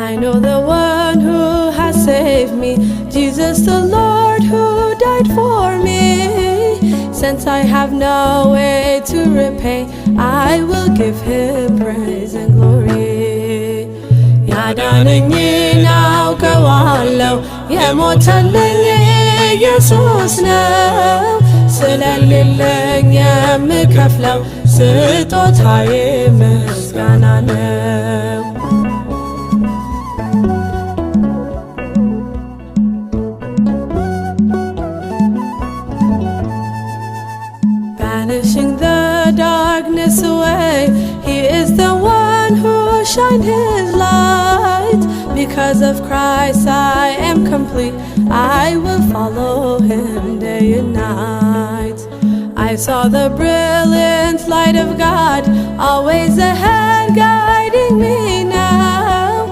I know the one who has saved me, Jesus the Lord who died for me. Since I have no way to repay, I will give him praise and glory. ያዳነኝን አውቀዋለሁ፣ የሞተልኝ ኢየሱስ ነው። ስለሌለኝ የምከፍለው ስጦታዬ ምስጋና ነው። Banishing the darkness away, he is the one who shined his light. Because of Christ I am complete, I will follow him day and night. I saw the brilliant light of God, always ahead guiding me